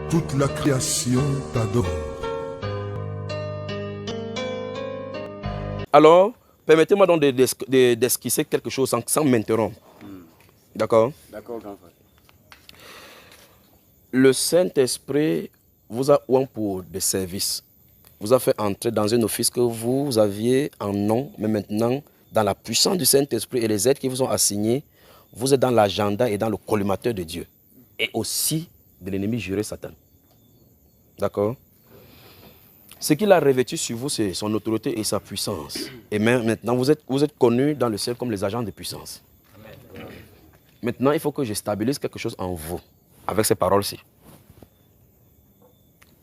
Toute la création t'adore. Alors, permettez-moi donc d'esquisser quelque chose sans m'interrompre. D'accord? D'accord, grand frère. Le Saint-Esprit vous a oint pour des services. Vous a fait entrer dans un office que vous aviez en nom, mais maintenant, dans la puissance du Saint-Esprit et les aides qui vous ont assignés, vous êtes dans l'agenda et dans le collimateur de Dieu. Et aussi de l'ennemi juré Satan. D'accord? Ce qu'il a revêtu sur vous, c'est son autorité et sa puissance. Et maintenant, vous êtes connus dans le ciel comme les agents de puissance. Amen. Maintenant, il faut que je stabilise quelque chose en vous, avec ces paroles-ci.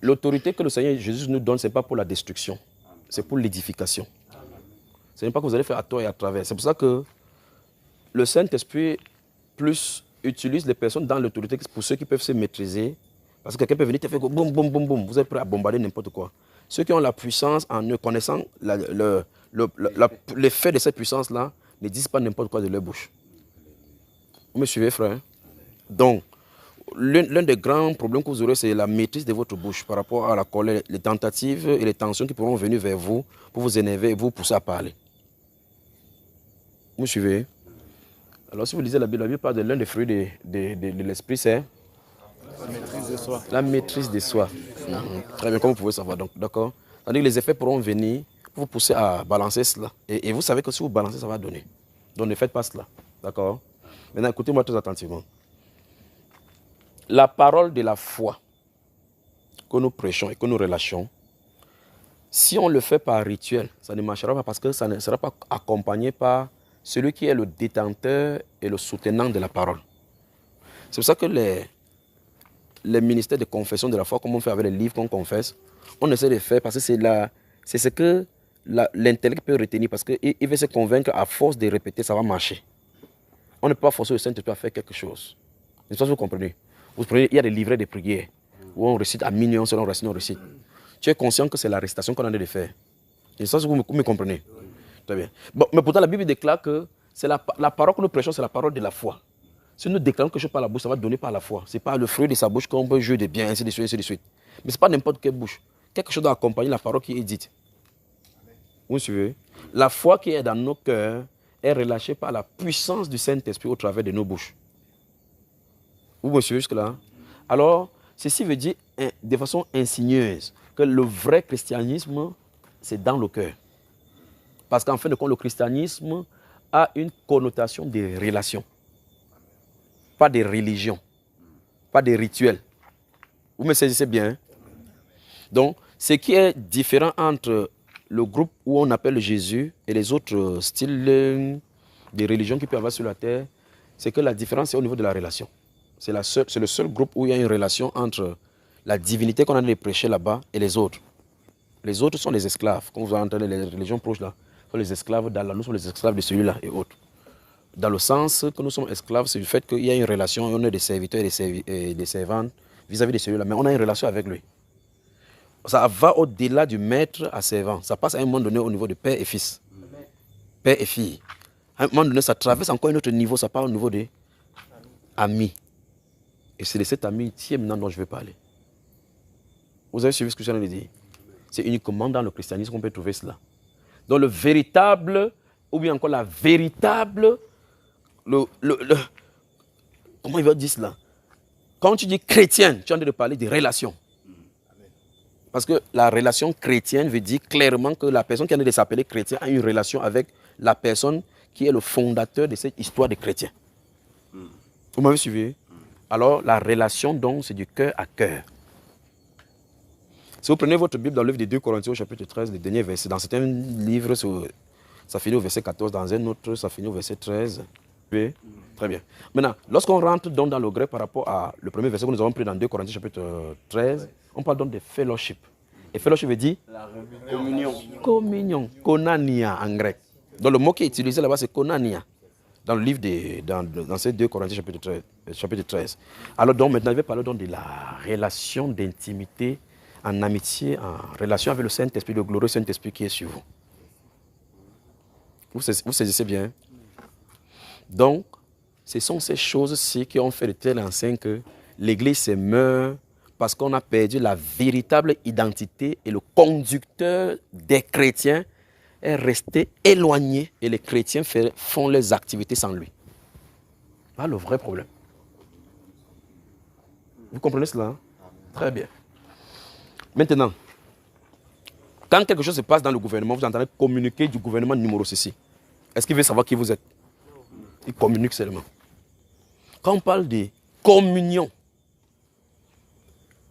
L'autorité que le Seigneur Jésus nous donne, ce n'est pas pour la destruction, c'est pour l'édification. Ce n'est pas que vous allez faire à tort et à travers. C'est pour ça que le Saint-Esprit plus utilise les personnes dans l'autorité pour ceux qui peuvent se maîtriser. Parce que quelqu'un peut venir te faire boum, boum, boum, boum. Vous êtes prêt à bombarder n'importe quoi. Ceux qui ont la puissance en eux, connaissant l'effet de cette puissance-là, ne disent pas n'importe quoi de leur bouche. Vous me suivez, frère? Donc, l'un des grands problèmes que vous aurez, c'est la maîtrise de votre bouche par rapport à la colère, les tentatives et les tensions qui pourront venir vers vous pour vous énerver et vous pousser à parler. Vous me suivez? Alors, si vous lisez la Bible parle de l'un des fruits de l'esprit, c'est la maîtrise de soi. La maîtrise de soi. Très bien, comme vous pouvez savoir. Donc, d'accord. Tandis que les effets pourront venir pour vous pousser à balancer cela. Et vous savez que si vous balancez, ça va donner. Donc, ne faites pas cela. D'accord? Maintenant, écoutez-moi très attentivement. La parole de la foi que nous prêchons et que nous relâchons, si on le fait par rituel, ça ne marchera pas parce que ça ne sera pas accompagné par celui qui est le détenteur et le soutenant de la parole. C'est pour ça que les ministères de confession de la foi, comme on fait avec les livres qu'on confesse, on essaie de faire parce que c'est ce que l'intellect peut retenir, parce qu'il veut se convaincre à force de répéter, ça va marcher. On ne peut pas forcer le Saint-Esprit à faire quelque chose. Je ne sais pas si vous comprenez. Vous prenez, il y a des livrets de prières où on récite à minuit, on récite. Tu es conscient que c'est la récitation qu'on a de faire. Je ne sais pas si vous me comprenez. Très bien. Bon, mais pourtant, la Bible déclare que c'est la parole que nous prêchons, c'est la parole de la foi. Si nous déclarons quelque chose par la bouche, ça va donner par la foi. Ce n'est pas le fruit de sa bouche qu'on peut jouer de bien, ainsi de suite, ainsi de suite. Mais ce n'est pas n'importe quelle bouche. Quelque chose doit accompagner la parole qui est dite. Vous me suivez? La foi qui est dans nos cœurs est relâchée par la puissance du Saint-Esprit au travers de nos bouches. Vous me suivez jusque-là? Alors, ceci veut dire de façon insigneuse que le vrai christianisme, c'est dans le cœur. Parce qu'en fin de compte, le christianisme a une connotation de relation. Pas de religion, pas de rituel. Vous me saisissez bien? Hein? Donc, ce qui est différent entre le groupe où on appelle Jésus et les autres styles de religion qui peuvent avoir sur la terre, c'est que la différence est au niveau de la relation. C'est le seul groupe où il y a une relation entre la divinité qu'on a de prêcher là-bas et les autres. Les autres sont les esclaves. Comme vous entendez, les religions proches là, sont les esclaves d'Allah, nous sommes les esclaves de celui-là et autres. Dans le sens que nous sommes esclaves, c'est du fait qu'il y a une relation, on est des serviteurs et des servantes vis-à-vis de celui-là, mais on a une relation avec lui. Ça va au-delà du maître à servant. Ça passe à un moment donné au niveau de père et fils. Père et fille. À un moment donné, ça traverse encore un autre niveau, ça part au niveau des amis. Et c'est de cet amitié maintenant dont je veux parler. Vous avez suivi ce que je viens de dire? C'est uniquement dans le christianisme qu'on peut trouver cela. Donc le véritable, ou bien encore la véritable, comment il va dire cela? Quand tu dis chrétienne, tu es en train de parler de relation. Parce que la relation chrétienne veut dire clairement que la personne qui est en train de s'appeler chrétien a une relation avec la personne qui est le fondateur de cette histoire de chrétien. Vous m'avez suivi? Alors la relation donc c'est du cœur à cœur. Si vous prenez votre Bible dans le livre de 2 Corinthiens au chapitre 13, le dernier verset, dans certains livres, ça finit au verset 14, dans un autre, ça finit au verset 13. Oui. Très bien. Maintenant, lorsqu'on rentre donc dans le grec par rapport à le premier verset que nous avons pris dans 2 Corinthiens chapitre 13, on parle donc de fellowship. Et fellowship veut dire la communion. Communion. Konania en grec. Donc le mot qui est utilisé là-bas, c'est konania. Dans le livre dans ces 2 Corinthiens chapitre 13. Alors donc maintenant, je vais parler donc de la relation d'intimité, en amitié, en relation avec le Saint-Esprit, le glorieux Saint-Esprit qui est sur vous. Vous saisissez bien? Donc, ce sont ces choses-ci qui ont fait de telle enseigne que l'Église se meurt parce qu'on a perdu la véritable identité et le conducteur des chrétiens est resté éloigné et les chrétiens font leurs activités sans lui. Voilà le vrai problème. Vous comprenez cela? Hein? Très bien. Maintenant, quand quelque chose se passe dans le gouvernement, vous entendez communiquer du gouvernement numéro ceci. Est-ce qu'il veut savoir qui vous êtes? Il communique seulement. Quand on parle de communion,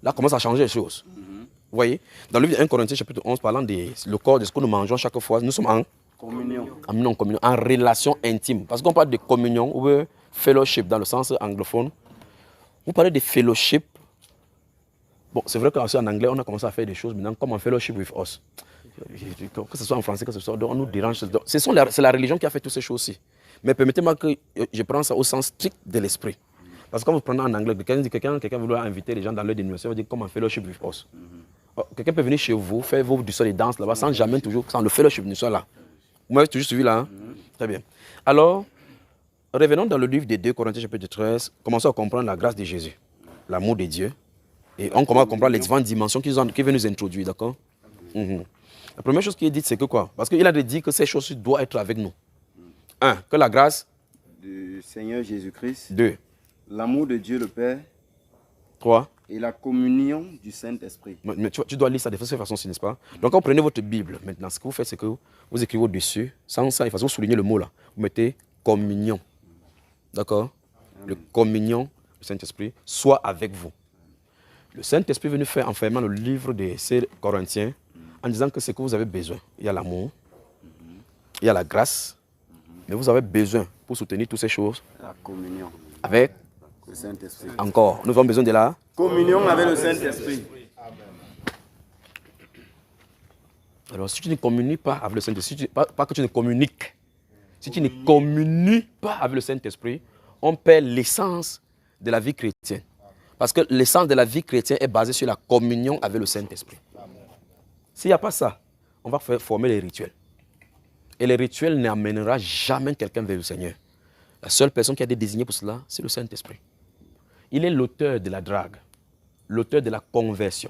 là commence à changer les choses. Vous voyez, dans le livre de 1 Corinthiens chapitre 11, parlant de le corps, de ce que nous mangeons chaque fois, nous sommes en communion, en relation intime. Parce qu'on parle de communion ou fellowship dans le sens anglophone. Vous parlez de fellowship. Bon, c'est vrai qu'en anglais, on a commencé à faire des choses maintenant comme en fellowship with us. Que ce soit en français, que ce soit, on nous dérange. C'est la religion qui a fait toutes ces choses-ci. Mais permettez-moi que je prenne ça au sens strict de l'esprit. Parce que quand vous prenez en anglais, quelqu'un vouloir inviter les gens dans leur dénomination, il va dire comme en fellowship with us. Quelqu'un peut venir chez vous, faire vos du sol et danse là-bas, sans jamais toujours, sans le fellowship ne soit là. Vous m'avez toujours suivi là, hein? Très bien. Alors, revenons dans le livre des 2 Corinthiens chapitre 13, commençons à comprendre la grâce de Jésus, l'amour de Dieu. Et on commence à comprendre les différentes dimensions qu'il veut nous introduire, d'accord? La première chose qu'il dit, c'est que quoi? Parce qu'il a dit que ces choses doivent être avec nous. 1. Que la grâce du Seigneur Jésus-Christ. 2. L'amour de Dieu le Père. 3. Et la communion du Saint-Esprit. Mais tu dois lire ça de cette façon-ci, n'est-ce pas? Donc quand vous prenez votre Bible, maintenant, ce que vous faites, c'est que vous écrivez au-dessus, sans ça, vous soulignez le mot là. Vous mettez communion. D'accord? Le communion du Saint-Esprit soit avec vous. Le Saint-Esprit est venu faire enfermement le livre de ces Corinthiens en disant que c'est que vous avez besoin. Il y a l'amour, il y a la grâce, mais vous avez besoin pour soutenir toutes ces choses. La communion. Avec le Saint-Esprit. Encore, nous avons besoin de la communion avec le Saint-Esprit. Alors, si tu ne communies pas avec le Saint-Esprit, pas que tu ne communiques, si tu ne communies pas avec le Saint-Esprit, on perd l'essence de la vie chrétienne. Parce que l'essence de la vie chrétienne est basée sur la communion avec le Saint-Esprit. S'il n'y a pas ça, on va former les rituels. Et les rituels n'amènera jamais quelqu'un vers le Seigneur. La seule personne qui a été désignée pour cela, c'est le Saint-Esprit. Il est l'auteur de la drague, l'auteur de la conversion,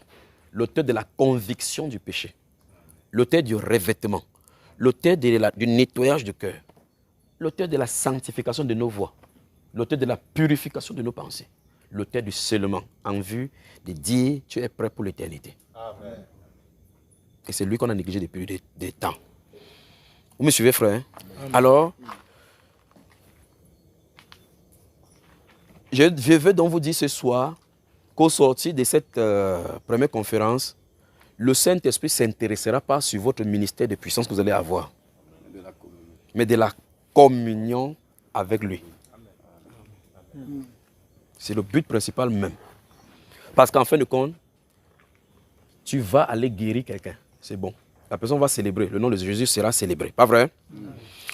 l'auteur de la conviction du péché, l'auteur du revêtement, l'auteur du nettoyage du cœur, l'auteur de la sanctification de nos voix, l'auteur de la purification de nos pensées, l'auteur du scellement en vue de dire tu es prêt pour l'éternité. Et c'est lui qu'on a négligé depuis des temps. Vous me suivez, frère? Alors, je veux donc vous dire ce soir qu'au sortir de cette première conférence, le Saint-Esprit ne s'intéressera pas sur votre ministère de puissance que vous allez avoir, mais de la communion avec lui. C'est le but principal même. Parce qu'en fin de compte, tu vas aller guérir quelqu'un. C'est bon. La personne va célébrer. Le nom de Jésus sera célébré. Pas vrai?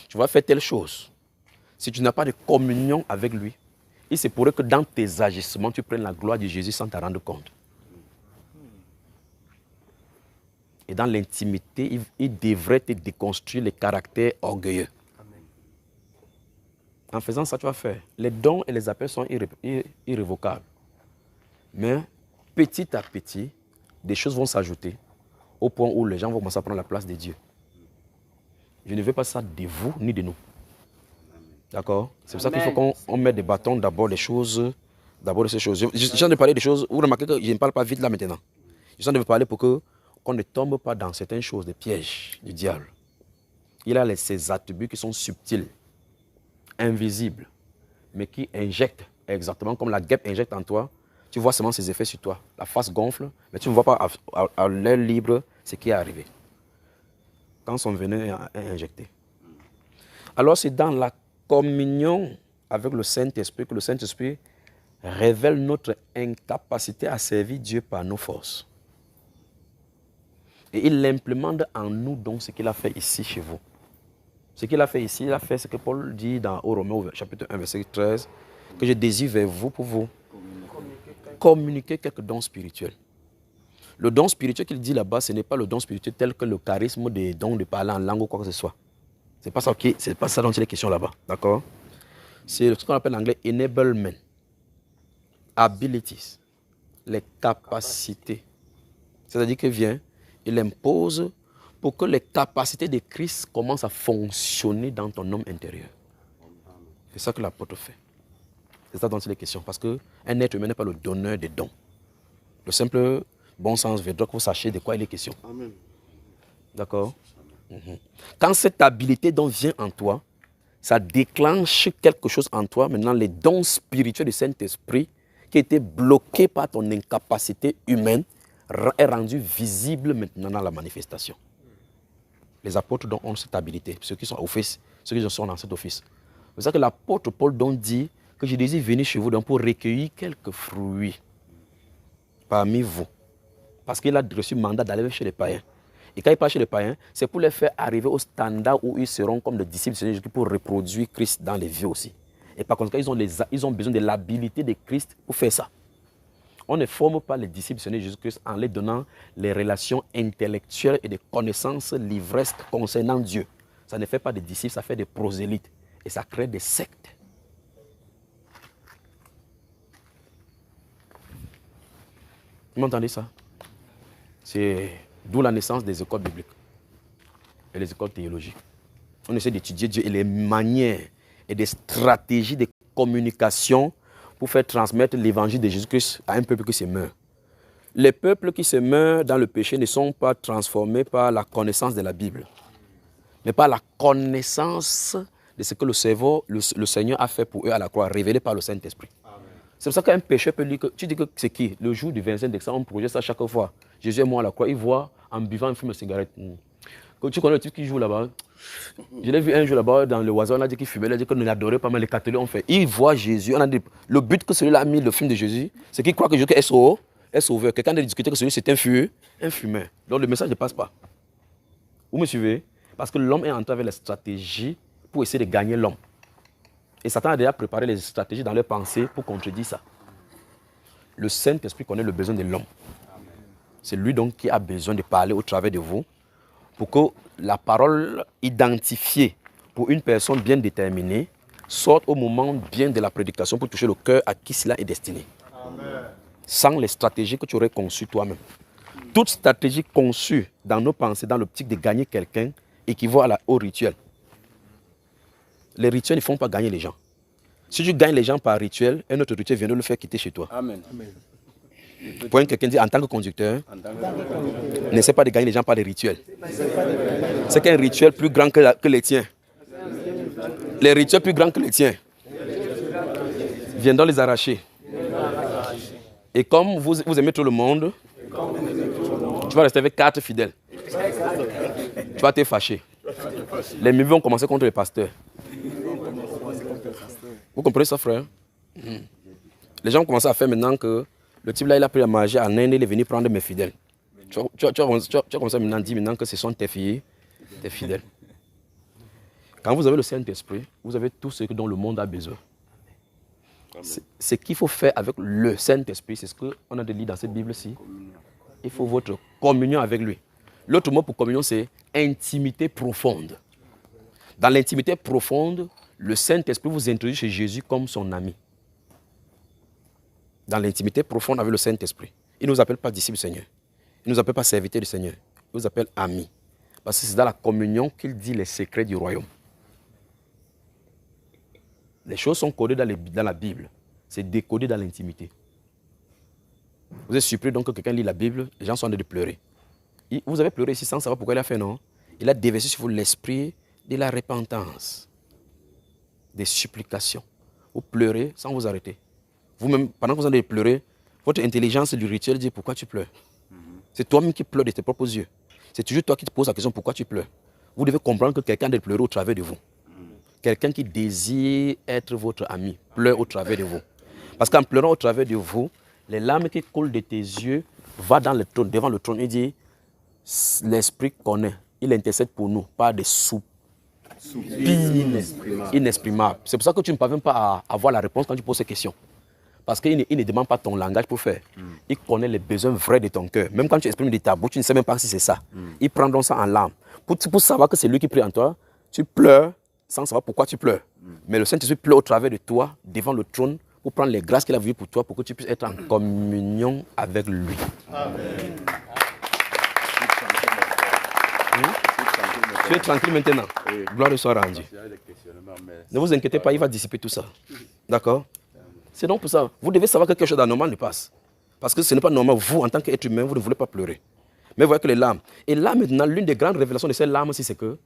Tu vas faire telle chose. Si tu n'as pas de communion avec lui, il se pourrait que dans tes agissements, tu prennes la gloire de Jésus sans t'en rendre compte. Et dans l'intimité, il devrait te déconstruire les caractères orgueilleux. En faisant ça, tu vas faire. Les dons et les appels sont irrévocables. Mais petit à petit, des choses vont s'ajouter au point où les gens vont commencer à prendre la place de Dieu. Je ne veux pas ça de vous ni de nous. D'accord? C'est pour ça qu'il faut qu'on mette des bâtons d'abord des choses, d'abord de ces choses. Je suis en train de parler des choses, vous remarquez que je ne parle pas vite là maintenant. Je suis en train de parler pour qu'on ne tombe pas dans certaines choses, des pièges du diable. Il a ses attributs qui sont subtils, invisibles, mais qui injectent exactement comme la guêpe injecte en toi. Tu vois seulement ses effets sur toi. La face gonfle, mais tu ne vois pas à l'air libre ce qui est arrivé. Quand son venin est injecté. Alors c'est dans la communion avec le Saint-Esprit que le Saint-Esprit révèle notre incapacité à servir Dieu par nos forces. Et il implémente en nous donc ce qu'il a fait ici chez vous. Ce qu'il a fait ici, il a fait ce que Paul dit dans Romains chapitre 1, verset 13, que je désire vers vous pour vous communiquer quelques dons spirituels. Le don spirituel qu'il dit là-bas, ce n'est pas le don spirituel tel que le charisme des dons de parler en langue ou quoi que ce soit. Ce n'est pas ça dont il est question là-bas. D'accord? C'est ce qu'on appelle en anglais enablement, abilities, les capacités. C'est-à-dire qu'il vient, il impose pour que les capacités de Christ commencent à fonctionner dans ton homme intérieur. C'est ça que l'apôtre fait. C'est ça dont il est question. Parce qu'un être humain n'est pas le donneur des dons. Le simple bon sens voudra que vous sachiez de quoi il est question. Amen. D'accord? Quand cette habilité dont vient en toi, ça déclenche quelque chose en toi. Maintenant, les dons spirituels du Saint-Esprit qui étaient bloqués par ton incapacité humaine est rendu visible maintenant dans la manifestation. Les apôtres donc ont cette habilité, ceux qui sont à office, ceux qui sont dans cet office. C'est pour ça que l'apôtre Paul donc dit que je désire venir chez vous donc pour recueillir quelques fruits parmi vous. Parce qu'il a reçu le mandat d'aller chez les païens. Et quand il part chez les païens, c'est pour les faire arriver au standard où ils seront comme les disciples du Seigneur Jésus pour reproduire Christ dans les vies aussi. Et par conséquent, ils ont besoin de l'habilité de Christ pour faire ça. On ne forme pas les disciples du Seigneur Jésus-Christ en les donnant les relations intellectuelles et des connaissances livresques concernant Dieu. Ça ne fait pas des disciples, ça fait des prosélytes. Et ça crée des sectes. Vous m'entendez ça? C'est d'où la naissance des écoles bibliques et les écoles théologiques. On essaie d'étudier Dieu et les manières et des stratégies de communication pour faire transmettre l'évangile de Jésus-Christ à un peuple qui se meurt. Les peuples qui se meurent dans le péché ne sont pas transformés par la connaissance de la Bible, mais par la connaissance de ce que le Seigneur a fait pour eux à la croix, révélé par le Saint-Esprit. C'est pour ça qu'un pécheur peut dire que, tu dis que c'est qui? Le jour du 25 décembre, on projette ça chaque fois. Jésus est mort à la croix, il voit en buvant un fume de cigarette. Quand tu connais le type qui joue là-bas, je l'ai vu un jour là-bas dans le oiseau, on a dit qu'il fumait, on a dit qu'on ne l'adorait pas, mais les catholiques ont fait. Il voit Jésus, on a dit, le but que celui-là a mis le film de Jésus, c'est qu'il croit que Jésus est sauveur. Quelqu'un a discuté que celui c'est un fumeur. Donc le message ne passe pas. Vous me suivez? Parce que l'homme est entré avec les stratégies pour essayer de gagner l'homme. Et Satan a déjà préparé les stratégies dans leurs pensées pour contredire ça. Le Saint-Esprit connaît le besoin de l'homme. C'est lui donc qui a besoin de parler au travers de vous pour que la parole identifiée pour une personne bien déterminée sorte au moment bien de la prédication pour toucher le cœur à qui cela est destiné. Amen. Sans les stratégies que tu aurais conçues toi-même. Toute stratégie conçue dans nos pensées, dans l'optique de gagner quelqu'un, équivaut au rituel. Les rituels ne font pas gagner les gens. Si tu gagnes les gens par rituel, un autre rituel vient de le faire quitter chez toi. Amen. Pour quelqu'un dit en tant que conducteur, n'essaie pas de gagner les gens par des rituels. C'est qu'un rituel plus grand que les tiens. Les rituels plus grands que les tiens. Viendront les arracher. Et comme vous aimez tout le monde, tu vas rester avec 4 fidèles. Tu vas te fâcher. Les mieux vont commencer contre les pasteurs. Vous comprenez ça, frère? Les gens commencent à faire maintenant que le type là, il a pris la magie en Inde, il est venu prendre mes fidèles. Tu as commencé maintenant à dire maintenant que ce sont tes filles, tes fidèles. Quand vous avez le Saint-Esprit, vous avez tout ce dont le monde a besoin. Ce qu'il faut faire avec le Saint-Esprit, c'est ce qu'on a de lire dans cette Bible-ci. Il faut votre communion avec lui. L'autre mot pour communion, c'est intimité profonde. Dans l'intimité profonde, le Saint-Esprit vous introduit chez Jésus comme son ami. Dans l'intimité profonde avec le Saint-Esprit. Il ne nous appelle pas disciples du Seigneur. Il ne nous appelle pas serviteurs du Seigneur. Il nous appelle amis. Parce que c'est dans la communion qu'il dit les secrets du royaume. Les choses sont codées dans la Bible. C'est décodé dans l'intimité. Vous êtes surpris donc que quelqu'un lit la Bible, les gens sont en train de pleurer. Vous avez pleuré ici sans savoir pourquoi il a fait, non? Il a déversé sur vous l'esprit de la repentance, des supplications. Vous pleurez sans vous arrêter. Vous-même, pendant que vous allez pleurer, votre intelligence du rituel dit pourquoi tu pleures. C'est toi-même qui pleures de tes propres yeux. C'est toujours toi qui te poses la question pourquoi tu pleures. Vous devez comprendre que quelqu'un doit pleurer au travers de vous. Quelqu'un qui désire être votre ami pleure au travers de vous. Parce qu'en pleurant au travers de vous, les larmes qui coulent de tes yeux vont devant le trône et dit l'Esprit connaît, il intercède pour nous par des soupirs inexprimables. C'est pour ça que tu ne parviens pas à avoir la réponse quand tu poses ces questions. Parce qu'il ne demande pas ton langage pour faire. Il connaît les besoins vrais de ton cœur. Même quand tu exprimes de ta bouche, tu ne sais même pas si c'est ça. Il prend donc ça en larmes. Pour savoir que c'est lui qui prie en toi, tu pleures sans savoir pourquoi tu pleures. Mais le Saint-Esprit pleure au travers de toi, devant le trône, pour prendre les grâces qu'il a vues pour toi, pour que tu puisses être en communion avec lui. Amen. Tu es tranquille maintenant. Gloire soit rendue. Ne vous inquiétez pas, il va dissiper tout ça. D'accord? C'est donc pour ça, vous devez savoir que quelque chose d'anormal ne passe. Parce que ce n'est pas normal, vous, en tant qu'être humain, vous ne voulez pas pleurer. Mais vous voyez que les larmes. Et là, maintenant, l'une des grandes révélations de ces larmes aussi, c'est que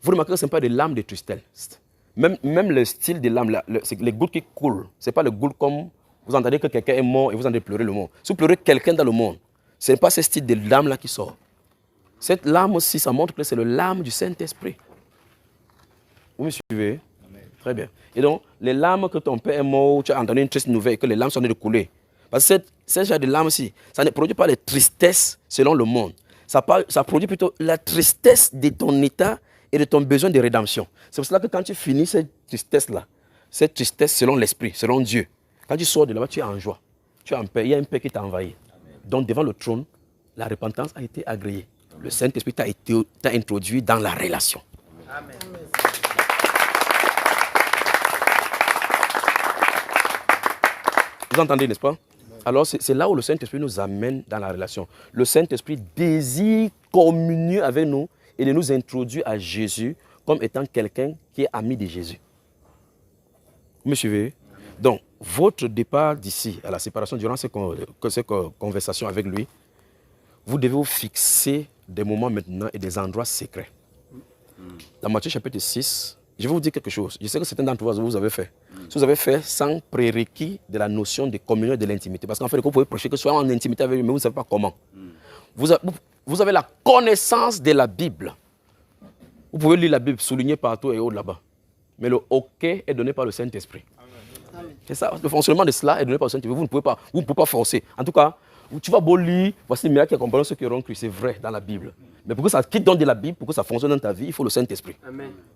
vous remarquez que ce n'est pas des larmes de tristesse. Même le style des larmes, c'est les gouttes qui coulent. Ce n'est pas le goutte comme vous entendez que quelqu'un est mort et vous entendez pleurer le monde. Si vous pleurez quelqu'un dans le monde, ce n'est pas ce style de larmes-là qui sort. Cette larme aussi, ça montre que c'est le larme du Saint-Esprit. Vous me suivez? Amen. Très bien. Et donc, les larmes que ton père est mort, tu as entendu une triste nouvelle et que les larmes sont en train de couler. Parce que ce genre de larmes-ci, ça ne produit pas les tristesses selon le monde. Ça produit plutôt la tristesse de ton état et de ton besoin de rédemption. C'est pour cela que quand tu finis cette tristesse-là, cette tristesse selon l'Esprit, selon Dieu, quand tu sors de là-bas, tu es en joie. Tu es en paix. Il y a une paix qui t'a envahi. Donc, devant le trône, la repentance a été agréée. Le Saint-Esprit t'a introduit dans la relation. Amen. Vous entendez, n'est-ce pas? Alors, c'est là où le Saint-Esprit nous amène dans la relation. Le Saint-Esprit désire communier avec nous et de nous introduire à Jésus comme étant quelqu'un qui est ami de Jésus. Vous me suivez? Donc, votre départ d'ici, à la séparation, durant ces conversations avec lui, vous devez vous fixer des moments maintenant et des endroits secrets. Dans Matthieu chapitre 6, je vais vous dire quelque chose. Je sais que certains d'entre vous avez fait. Si vous avez fait sans prérequis de la notion de communion et de l'intimité. Parce qu'en fait, vous pouvez prêcher que soit en intimité avec lui, mais vous ne savez pas comment. Vous avez la connaissance de la Bible. Vous pouvez lire la Bible, souligner partout et haut là-bas. Mais le OK est donné par le Saint-Esprit. C'est ça, le fonctionnement de cela est donné par le Saint-Esprit. Vous ne pouvez pas forcer. En tout cas, tu vas beau lire, voici les miracles qui accompagnent ceux qui auront cru. C'est vrai dans la Bible. Mais pour que ça quitte donc de la Bible, pour que ça fonctionne dans ta vie, il faut le Saint-Esprit.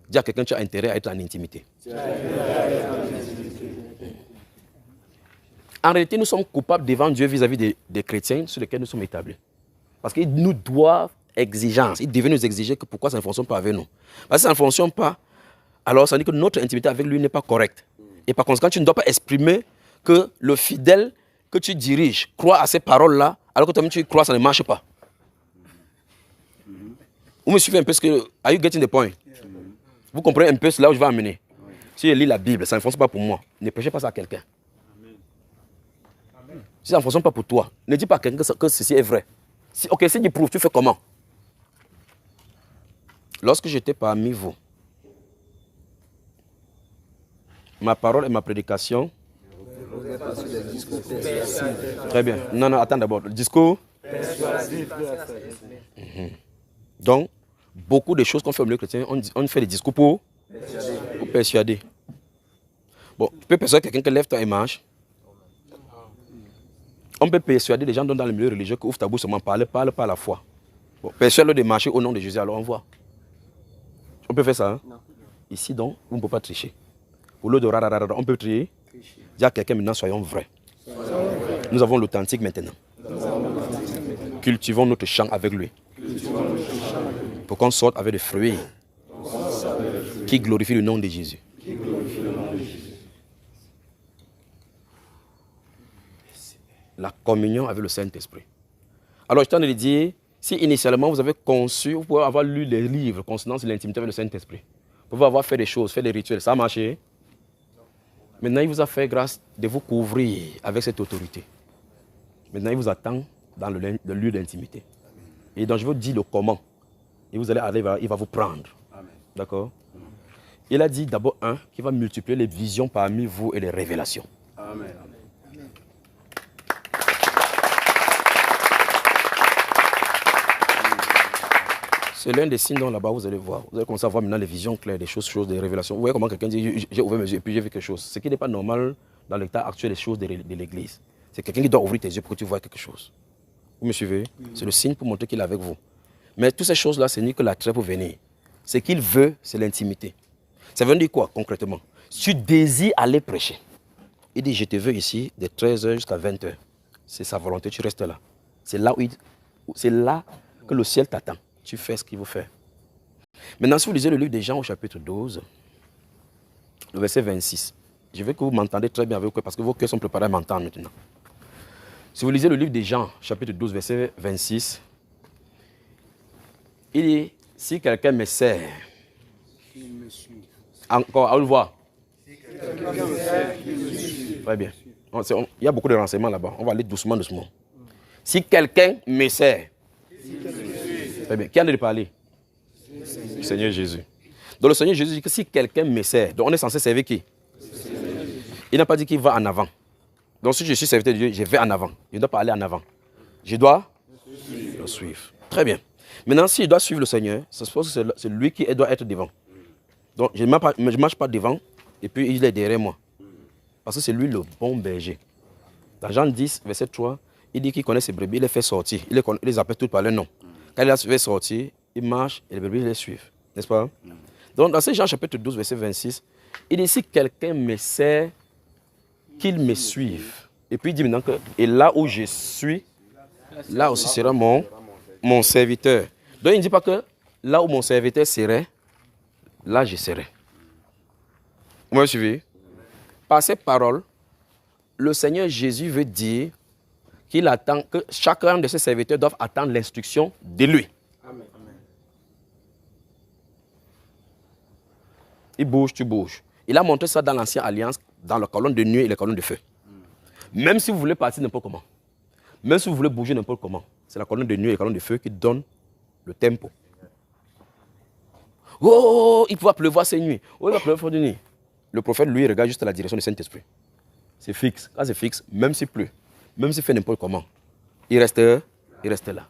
Dis à quelqu'un, tu as intérêt à être en intimité. En réalité, nous sommes coupables devant Dieu vis-à-vis des chrétiens sur lesquels nous sommes établis. Parce qu'ils nous doivent exigence. Ils devaient nous exiger que pourquoi ça ne fonctionne pas avec nous. Parce que ça ne fonctionne pas, alors ça veut dire que notre intimité avec lui n'est pas correcte. Et par conséquent, tu ne dois pas exprimer que le fidèle que tu diriges croit à ces paroles-là, alors que toi-même tu crois que ça ne marche pas. Vous me suivez un peu ce que... Are you getting the point? Vous comprenez un peu là où je vais amener? Si je lis la Bible, ça ne fonctionne pas pour moi. Ne prêchez pas ça à quelqu'un. Si ça ne fonctionne pas pour toi, ne dis pas à quelqu'un que ceci est vrai. Si tu prouves, tu fais comment? Lorsque j'étais parmi vous, ma parole et ma prédication... Très bien. Non, attends d'abord. Le discours. Donc, beaucoup de choses qu'on fait au milieu chrétien, on fait des discours pour persuader. Bon, tu peux persuader quelqu'un qui lève toi et marche. On peut persuader des gens dans le milieu religieux qui ouvrent ta bouche seulement, parle par la foi. Bon, persuade-le de marcher au nom de Jésus, alors on voit. On peut faire ça, hein? Ici donc, vous ne pouvez pas tricher. Au lieu de rararara, on peut trier. Dis à quelqu'un maintenant, soyons vrais. Nous avons l'authentique maintenant. Cultivons notre champ avec lui. Pour qu'on sorte avec des fruits qui glorifient le nom de Jésus. La communion avec le Saint-Esprit. Alors, je t'en ai dit, si initialement vous avez conçu, vous pouvez avoir lu les livres concernant l'intimité avec le Saint-Esprit. Vous pouvez avoir fait des choses, fait des rituels, ça a marché. Maintenant, il vous a fait grâce de vous couvrir avec cette autorité. Maintenant, il vous attend dans le lieu d'intimité. Et donc, je vous dis le comment. Et vous allez arriver, il va vous prendre. D'accord? Il a dit d'abord, qu'il va multiplier les visions parmi vous et les révélations. Amen. C'est l'un des signes dont là-bas vous allez voir. Vous allez commencer à voir maintenant les visions claires, des choses, des révélations. Vous voyez comment quelqu'un dit, j'ai ouvert mes yeux et puis j'ai vu quelque chose. Ce qui n'est pas normal dans l'état actuel des choses de l'Église. C'est quelqu'un qui doit ouvrir tes yeux pour que tu vois quelque chose. Vous me suivez? C'est le signe pour montrer qu'il est avec vous. Mais toutes ces choses-là, ce n'est que l'attrait pour venir. Ce qu'il veut, c'est l'intimité. Ça veut dire quoi concrètement? Tu désires aller prêcher. Il dit, je te veux ici de 13h jusqu'à 20h. C'est sa volonté, tu restes là. C'est là que le ciel t'attend. Tu fais ce qu'il veut faire. Maintenant, si vous lisez le livre des Jean au chapitre 12, le verset 26, Je veux que vous m'entendez très bien avec vous, parce que vos cœurs sont préparés à m'entendre maintenant. Si vous lisez le livre de Jean, chapitre 12, verset 26, il dit, si quelqu'un me sert, encore, à le voir. Très bien. Il y a beaucoup de renseignements là-bas. On va aller doucement, doucement. Si quelqu'un me sert, très bien. Qui en a de parler? Le Seigneur Jésus. Donc le Seigneur Jésus dit que si quelqu'un me sert, donc on est censé servir qui? Il n'a pas dit qu'il va en avant. Donc si je suis serviteur de Dieu, je vais en avant. Je ne dois pas aller en avant. Je dois le suivre. Très bien. Maintenant, si je dois suivre le Seigneur, ça suppose que c'est lui qui doit être devant. Donc je ne marche pas devant et puis il est derrière moi. Parce que c'est lui le bon berger. Dans Jean 10, verset 3, il dit qu'il connaît ses brebis, il les fait sortir. Il les appelle toutes par leur nom. Quand il les fait sortir, il marche et les brebis les suivent. N'est-ce pas? Donc dans ce Jean chapitre 12, verset 26, il dit si quelqu'un me sert, qu'il me suive. Et puis il dit maintenant que et là où je suis, là aussi sera mon serviteur. Donc il ne dit pas que là où mon serviteur serait, là je serai. Vous me suivez? Par ces paroles, le Seigneur Jésus veut dire qu'il attend que chacun de ses serviteurs doit attendre l'instruction de lui. Amen. Il bouge, tu bouges. Il a montré ça dans l'Ancienne Alliance, dans la colonne de nuit et la colonne de feu. Même si vous voulez partir n'importe comment, même si vous voulez bouger n'importe comment, c'est la colonne de nuit et la colonne de feu qui donne le tempo. Oh, il va pleuvoir ces nuits. Oh, il va pleuvoir de nuit. Le prophète, lui, regarde juste la direction du Saint-Esprit. C'est fixe. Quand c'est fixe, même s'il pleut, même s'il fait n'importe comment, il reste là.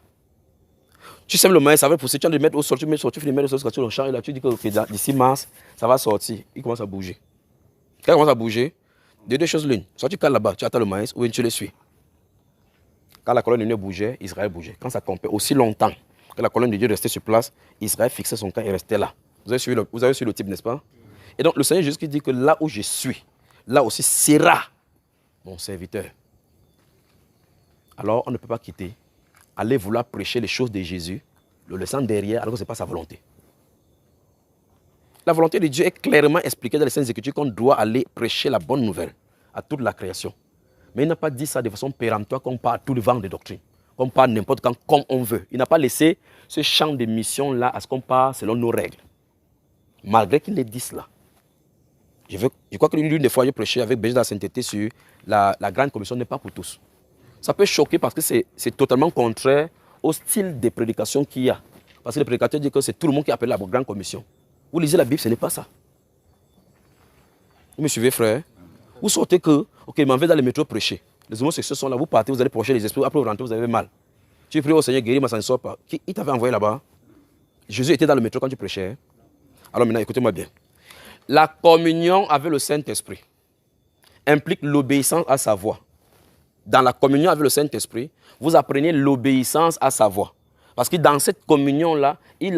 Tu sèmes le maïs, ça va pousser, tu vas le mettre au sol, tu mets au sol, tu finis de mettre au sol, tu le champ, et là, tu dis que d'ici mars, ça va sortir. Il commence à bouger. Quand il commence à bouger, deux choses l'une. Soit tu cales là-bas, tu attends le maïs, ou tu le suis. Quand la colonne de Dieu bougeait, Israël bougeait. Quand ça comptait aussi longtemps que la colonne de Dieu restait sur place, Israël fixait son camp et restait là. Vous avez suivi le type, n'est-ce pas? Et donc le Seigneur Jésus qui dit que là où je suis, là aussi sera mon serviteur. Alors on ne peut pas quitter, aller vouloir prêcher les choses de Jésus, le laissant derrière alors que ce n'est pas sa volonté. La volonté de Dieu est clairement expliquée dans les Saintes Écritures qu'on doit aller prêcher la bonne nouvelle à toute la création. Mais il n'a pas dit ça de façon péremptoire qu'on parle tout le vent de doctrine, qu'on parle n'importe quand, comme on veut. Il n'a pas laissé ce champ de mission-là à ce qu'on parle selon nos règles. Malgré qu'il ait dit cela. Je crois que l'une des fois, j'ai prêché avec Béger de la Sainteté sur la grande commission n'est pas pour tous. Ça peut choquer parce que c'est totalement contraire au style de prédication qu'il y a. Parce que les prédicateurs disent que c'est tout le monde qui appelle la grande commission. Vous lisez la Bible, ce n'est pas ça. Vous me suivez, frère? Vous sortez que, ok, m'en vais dans le métro prêcher. Les homosexuels sont là, vous partez, vous allez prêcher les esprits, après vous rentrez, vous avez mal. Tu pries au Seigneur, guéris, mais ça ne sort pas. Il t'avait envoyé là-bas. Jésus était dans le métro quand tu prêchais. Alors maintenant, écoutez-moi bien. La communion avec le Saint-Esprit implique l'obéissance à sa voix. Dans la communion avec le Saint-Esprit, vous apprenez l'obéissance à sa voix. Parce que dans cette communion-là, il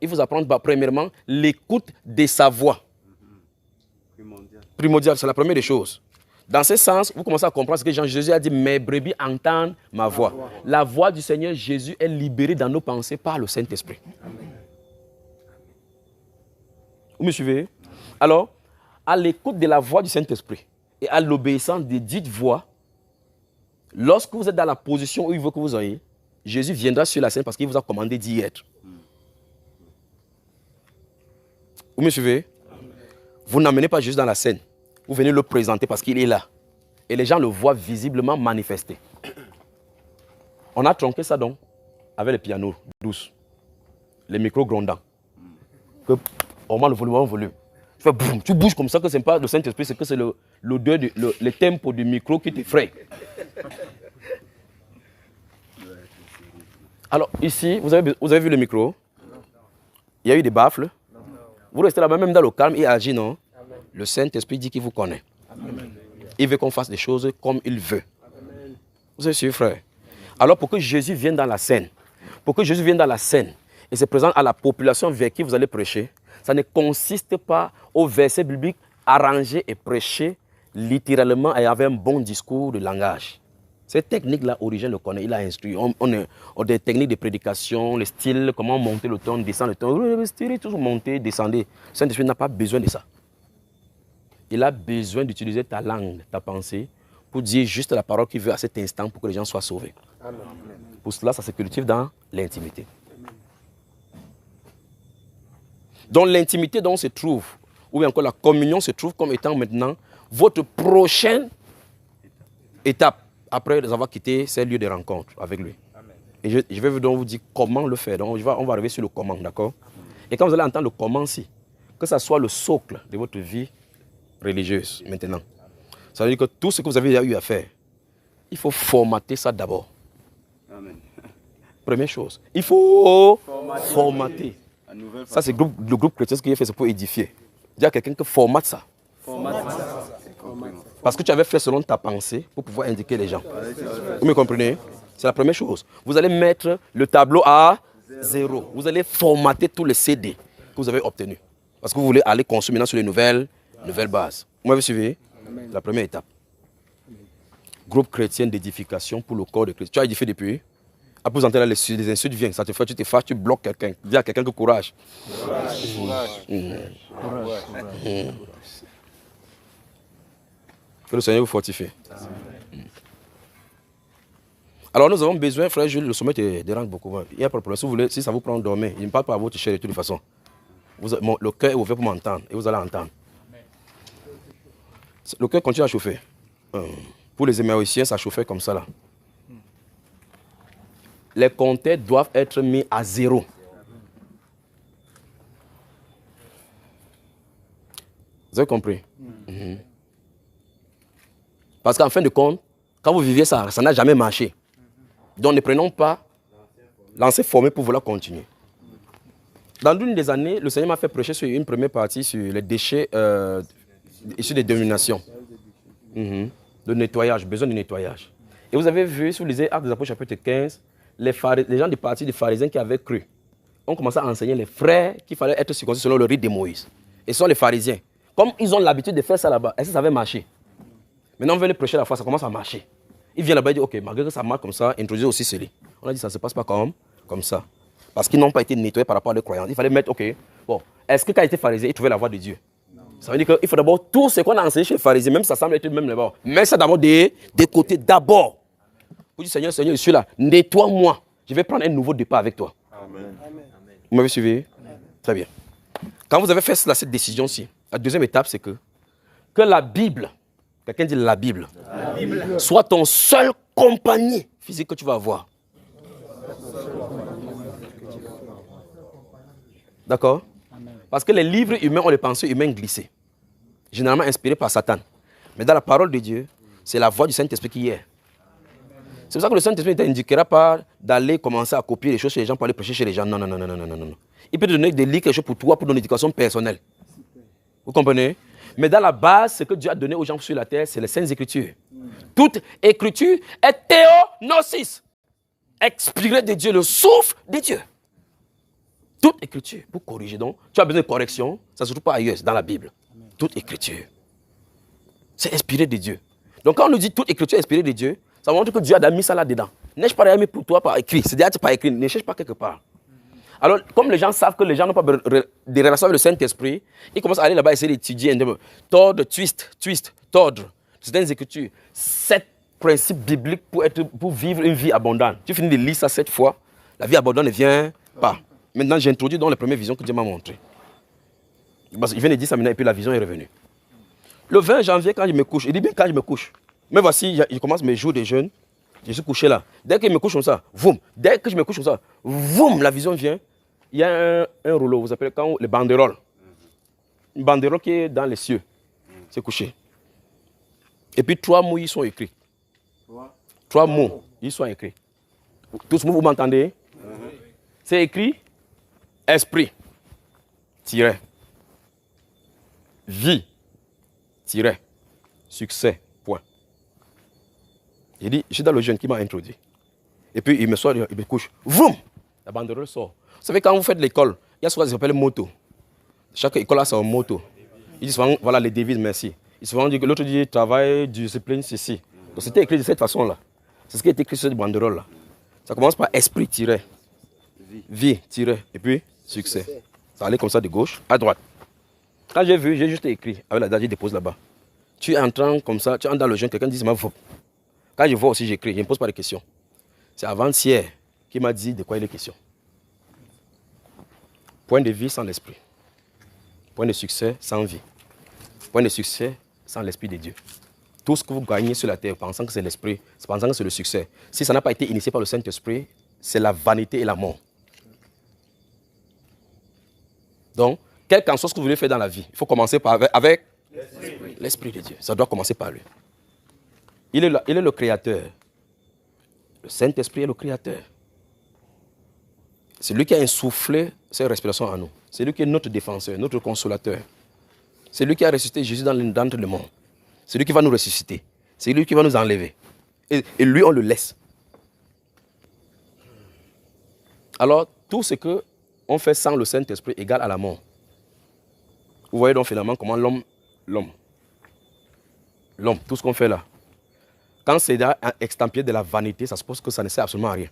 vous apprend premièrement l'écoute de sa voix. Primordial, c'est la première des choses. Dans ce sens, vous commencez à comprendre ce que Jésus a dit, mes brebis entendent ma voix. La voix du Seigneur Jésus est libérée dans nos pensées par le Saint-Esprit. Vous me suivez? Alors, à l'écoute de la voix du Saint-Esprit et à l'obéissance de dites voix, lorsque vous êtes dans la position où il veut que vous soyez, Jésus viendra sur la scène parce qu'il vous a commandé d'y être. Vous me suivez? Vous n'amenez pas Jésus dans la scène. Vous venez le présenter parce qu'il est là. Et les gens le voient visiblement manifester. On a tronqué ça donc avec les pianos douces, les micros grondants. On met le volume. Tu fais boum, tu bouges comme ça que ce n'est pas le Saint-Esprit, c'est que c'est l'odeur, le tempo du micro qui t'effraie. Alors ici, vous avez vu le micro? Il y a eu des baffles. Vous restez là-bas, même dans le calme, il agit, non? Amen. Le Saint-Esprit dit qu'il vous connaît. Amen. Il veut qu'on fasse des choses comme il veut. Amen. Vous êtes sûr, frère? Alors pour que Jésus vienne dans la scène, et se présente à la population vers qui vous allez prêcher, ça ne consiste pas au verset biblique arrangé et prêché littéralement et avec un bon discours de langage. Cette technique-là, Origène le connaît, il a instruit. On a des techniques de prédication, le style, comment monter le ton, descendre le ton. Le style, toujours monter, descendre. Saint-Esprit n'a pas besoin de ça. il a besoin d'utiliser ta langue, ta pensée, pour dire juste la parole qu'il veut à cet instant pour que les gens soient sauvés. Amen. Pour cela, ça se cultive dans l'intimité. Donc l'intimité dont on se trouve, ou bien encore la communion se trouve comme étant maintenant votre prochaine étape après avoir quitté ces lieux de rencontre avec lui. Amen. Et je vais donc vous dire comment le faire. Donc on va arriver sur le comment, d'accord? Et quand vous allez entendre le comment, si, que ça soit le socle de votre vie religieuse maintenant. Ça veut dire que tout ce que vous avez eu à faire, il faut formater ça d'abord. Première chose, il faut formater. Ça, c'est le groupe chrétien qui a fait, c'est pour édifier. Dire à quelqu'un que formate ça. Parce que tu avais fait selon ta pensée pour pouvoir indiquer les gens. Vous me comprenez? C'est la première chose. Vous allez mettre le tableau à 0. Vous allez formater tous les CD que vous avez obtenus. Parce que vous voulez aller construire maintenant sur les nouvelles bases. Vous m'avez suivi? C'est la première étape. Groupe chrétien d'édification pour le corps de Christ. Tu as édifié depuis? Après, vous entendez les insultes viennent, ça te fait, tu te fâches, tu bloques quelqu'un. Dis à quelqu'un que courage. Que le Seigneur vous fortifie. Alors nous avons besoin, frère Jules, le sommet te dérange beaucoup. Il y a pas de problème. Si vous voulez, si ça vous prend dormir, il ne parle pas à votre chair de toute façon. Le cœur est ouvert pour m'entendre et vous allez entendre. Le cœur continue à chauffer. Pour les Émaüsiens, ça chauffait comme ça là. Les compteurs doivent être mis à 0. Vous avez compris? Parce qu'en fin de compte, quand vous viviez ça, ça n'a jamais marché. Donc ne prenons pas l'ancien formé pour vouloir continuer. Dans l'une des années, le Seigneur m'a fait prêcher sur une première partie sur les déchets issus des dénominations. Le nettoyage, besoin de nettoyage. Et vous avez vu, si vous lisez Actes des Apôtres chapitre 15, les gens du parti des pharisiens qui avaient cru ont commencé à enseigner les frères qu'il fallait être circoncis selon le rite de Moïse. Et ce sont les pharisiens. Comme ils ont l'habitude de faire ça là-bas, est-ce que ça avait marché? Maintenant, on veut les prêcher la foi, ça commence à marcher. Ils viennent là-bas et disent, ok, malgré que ça marche comme ça, introduisez aussi cela. On a dit, ça ne se passe pas comme ça. Parce qu'ils n'ont pas été nettoyés par rapport à leurs croyances. Il fallait mettre, ok, bon, est-ce que quand ils étaient pharisiens, ils trouvaient la voie de Dieu? Ça veut dire qu'il faut d'abord tout ce qu'on a enseigné chez les pharisiens, même ça semble être même là-bas. Mais ça d'abord des côtés, d'abord. Vous dites, Seigneur, je suis là, nettoie-moi. Je vais prendre un nouveau départ avec toi. Amen. Vous m'avez suivi? Amen. Très bien. Quand vous avez fait cette décision-ci, la deuxième étape, c'est que la Bible, quelqu'un dit la Bible, soit ton seul compagnie physique que tu vas avoir. D'accord? Parce que les livres humains ont les pensées humaines glissées, généralement inspirées par Satan. Mais dans la parole de Dieu, c'est la voix du Saint-Esprit qui est. C'est pour ça que le Saint-Esprit ne t'indiquera pas d'aller commencer à copier les choses chez les gens pour aller prêcher chez les gens. Non, non, non, non, non, non, non. Il peut te donner des livres, quelque chose pour toi, pour ton éducation personnelle. Vous comprenez? Mais dans la base, ce que Dieu a donné aux gens sur la terre, c'est les Saintes Écritures. Toute écriture est théonosis, expirée de Dieu, le souffle de Dieu. Toute écriture, pour corriger. Donc, tu as besoin de correction, ça ne se trouve pas ailleurs, c'est dans la Bible. Toute écriture. C'est inspiré de Dieu. Donc, quand on nous dit toute écriture est inspirée de Dieu, ça montre que Dieu a mis ça là-dedans. N'ai-je pas rien mis pour toi par écrit? C'est-à-dire par écrit, ne cherche pas quelque part. Alors, comme les gens savent que les gens n'ont pas de relation avec le Saint-Esprit, ils commencent à aller là-bas essayer d'étudier, tordre, twist, tordre. Certaines écritures. 7 principes bibliques pour vivre une vie abondante. Tu finis de lire ça 7 fois, la vie abondante ne vient pas. Maintenant, j'ai introduit dans les premières visions que Dieu m'a montrées. Parce qu'il vient de dire ça maintenant et puis la vision est revenue. Le 20 janvier, quand je me couche, il dit bien quand je me couche. Mais voici, je commence mes jours de jeûne. Je suis couché là. Dès que je me couche comme ça, voum. Dès que je me couche comme ça, voum, la vision vient. Il y a un rouleau, vous appelez quand les banderoles. Une banderole qui est dans les cieux. C'est couché. Et puis 3 mots, ils sont écrits. 3 mots, ils sont écrits. Tous vous m'entendez? C'est écrit esprit, tiret, vie, tiret, succès, point. Il dit, je suis dans le jeune qui m'a introduit. Et puis il me sort, il me couche. Vroom! La banderole sort. Vous savez, quand vous faites l'école, il y a ce qu'on appelle moto. Chaque école a son moto. Ils disent souvent, voilà les devises, merci. Ils souvent disent que l'autre dit travail, discipline, ceci. Donc c'était écrit de cette façon-là. C'est ce qui est écrit sur cette banderole-là. Ça commence par esprit tiré, vie tiré, et puis succès. Ça allait comme ça de gauche à droite. Quand j'ai vu, j'ai juste écrit avec la date, je dépose là-bas. Tu entres comme ça, tu entres dans le jeûne, quelqu'un dit, ma voix. Quand je vois aussi, j'écris, je ne pose pas de questions. C'est avant-hier qui m'a dit de quoi il est question. Point de vie sans l'esprit. Point de succès sans vie. Point de succès sans l'esprit de Dieu. Tout ce que vous gagnez sur la terre, pensant que c'est l'esprit, pensant que c'est le succès, si ça n'a pas été initié par le Saint-Esprit, c'est la vanité et la mort. Donc, quel qu'en soit ce que vous voulez faire dans la vie, il faut commencer avec l'esprit de Dieu. Ça doit commencer par lui. Il est le créateur. Le Saint-Esprit est le créateur. C'est lui qui a insufflé ses respirations en nous. C'est lui qui est notre défenseur, notre consolateur. C'est lui qui a ressuscité Jésus d'entre les morts. C'est lui qui va nous ressusciter. C'est lui qui va nous enlever. Et lui, on le laisse. Alors, tout ce qu'on fait sans le Saint-Esprit égale à la mort. Vous voyez donc finalement comment l'homme, tout ce qu'on fait là, quand c'est extempié de la vanité, ça suppose que ça ne sert absolument à rien.